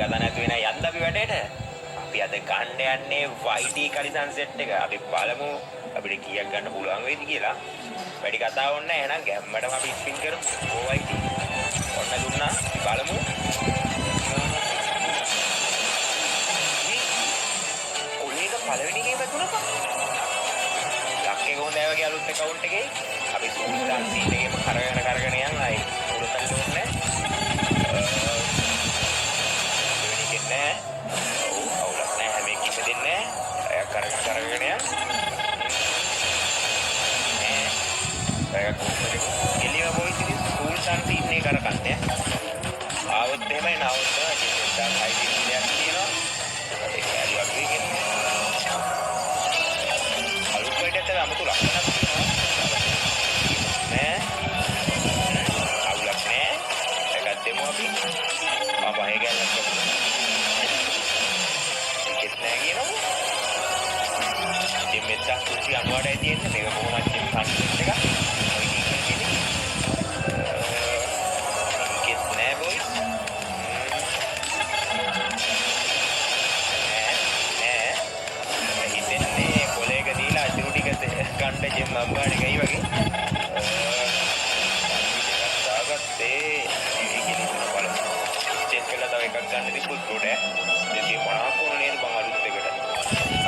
කරලා නැතු වෙන යන්න අපි වැඩේට. අපි අද ගන්න යන්නේ YT කලිසන් සෙට් එක. අපි බලමු අපිට කීයක් ගන්න පුළුවන් වෙයිද කියලා. වැඩි කතාවක් නැහැ. එහෙනම් ගැම්මටම අපි ස්පින් කරමු. YT. ඔන්න දුන්නා. බලමු. ඔලේක පළවෙනි ගේම තුනපා. ලක්කේ කොහොමද ඒ වගේ අලුත් account එකේ අපි සූල්දාන් සීන් එකේම කරගෙන යන් ආයි උඩට ඕනේ. නෑ ඔව් අවුලක් නෑ හැම එකකින්ම දෙන්නේ නෑ අය කරගෙන යන්න නෑ අය කොහොමද එළිය බොයිස් ඉතින් ස්කූල් සම්පීඩ් නේ කරකන්නේ ආවොත් එහෙමයි නාවොත් තමයි දැන් හයි දෙයක් තියෙනවා ඒක ඇරියක් වෙන්නේ අලුත් වෙයිටත් අමුතු ලක්ෂණක් තියෙනවා නෑ අවුලක් නෑ ඒකත් දෙමු අපි මම පහේ ගන්නත් මෙතන කුටි අනුවටයි තියෙන්නේ මේක කොහොමද කන්සෙප්ට් එක ඔය කිස් නෑ බොයිස් නෑ හිතෙන්නේ කොලේක දීලා අදිරු ටික ගන්න ජෙම් අම්බාට ගයි වගේ දාගත්තේ ඒකෙන් බලමු චෙක් කරලා තව එකක් ගන්න තිබ්බොත් උඩ දෙතිය මොනවා කොන නේද බං අලුත් එකට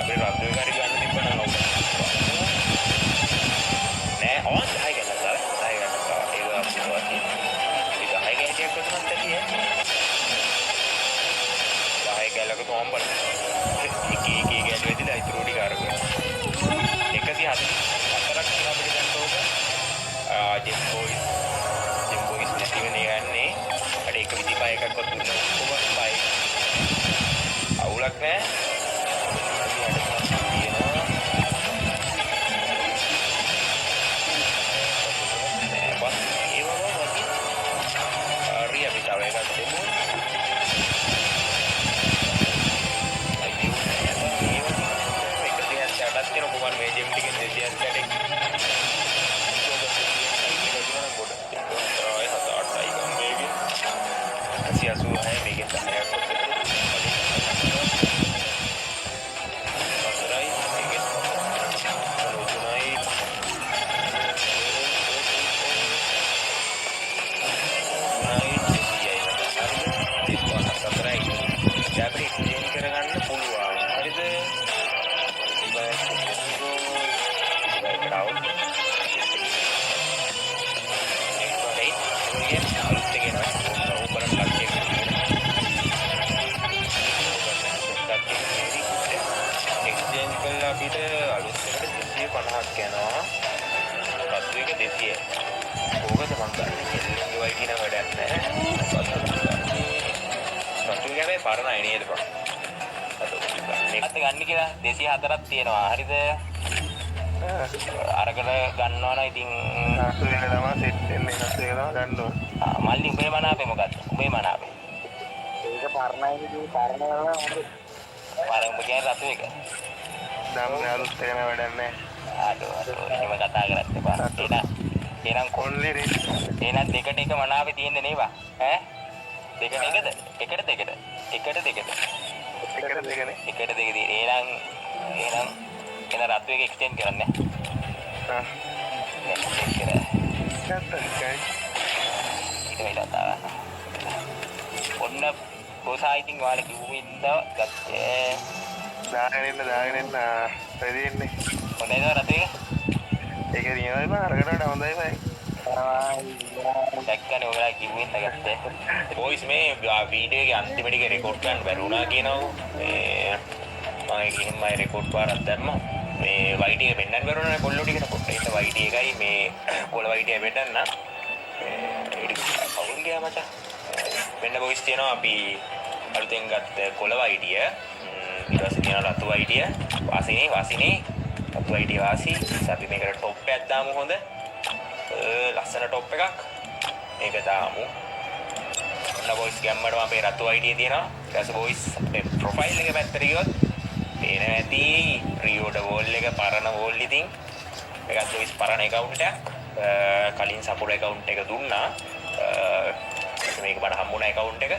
අපේ රත්වේ කාරි ගන්න තිබ්බනම් නෑ ඔන් හයි ගන්නවා හයි ගන්නවා ඒක අපිට ඒක හයි ගන්න චෙක් කරනත් ඇතිය හයි ගලක තෝම් බලන්න එක ගැල් වෙදිලා ඉතුරු ටික අරගෙන 144ක් අපිට ගන්න ඕක ජෙම් බොයිස් නැති වෙන්නේ යන්නේ අර එක 25 එකක්වත් දුන්නා කොහොමද බයි අවුලක් නෑ අපිට අලුත් එකට 250ක් යනවා. පසු එක 200. ඕකද මං ගන්න. කෙල්ලගේ වයි කියන වැඩක් නැහැ. පසු එක හැබැයි පරණයි නේද බං. මේකත් ගන්න කියලා 204ක් තියෙනවා. හරිද? අරගෙන ගන්නවා නම් ඉතින් 80 වෙන තමයි සෙට් වෙන්නේ 80 එක තමයි ගන්න ඕන. මල්ලි උඹේ මනාපේ මොකක්ද? උඹේ මනාපේ. ඒක පරණයි පරණ හොඳ. පරණ උඹ කියන්නේ රතු එක. නම් අලුත් එකන වැඩක් නැහැ. ආදෝ එහෙම කතා කරත් එපා. එහෙනම් කොල්ලි රේ. එහෙනම් දෙකට එක මනාපේ තියෙන්නේ නේවා. ඈ? දෙකට එකද? එකට දෙකද? එකට දෙකද? එකට දෙකනේ. එකට දෙක තියෙන්නේ. එහෙනම් එන රතු එක එක්ස්ටෙන්ඩ් කරන්න. හා. එක්ස්ටෙන්ඩ් කරා. නැත්තයි. ඊට වෙලා ඔන්න බොසා ඉතින් වාලේ කිව්වින්ද ගත්තේ. දාගෙන ඉන්න රෙදි ඉන්නේ. හොඳයිද රතු එක? ඒක නියමයි බං අරකට වඩා හොඳයි බං. දැක්කනේ ඔයාලා කිව්වින්ද ගත්තේ. බොයිස් මේ වීඩියෝ එකේ අන්තිම ටික රෙකෝඩ් කරන්න බැරි වුණා කියනවා. මේ මම ගිහින් මම රෙකෝඩ් පාරක් දැම්මා. මේ YT එක පෙන්නන්න බැරුණා නේ කොල්ලෝ ටිකට පොඩ්ඩක් ඉත YT එකයි මේ කොළ YT එක පෙන්නන්න. ඒක කවුරුන් ගියා මචං. වෙන්න බොයිස් තියෙනවා අපි අලුතෙන් ගත්ත කොළ YT ඊට පස්සේ තියෙනවා රතු YT වාසිනේ රතු YT වාසි අපි මේකට টොප් එකක් දාමු හොඳ ලස්සන টොප් එකක් මේක දාමු ඔන්න බොයිස් ගැම්මඩම අපේ රතු YT තියෙනවා ඊට පස්සේ බොයිස් අපේ ප්‍රොෆයිල් එක පැත්තට ගියොත් පේන ඇති රියෝඩ වෝල් එක පරණ වෝල් ඉතින් ඒකත් බොයිස් පරණ account එකක් කලින් සපෝට් account එක දුන්නා මේක මට හම්බුණා account එක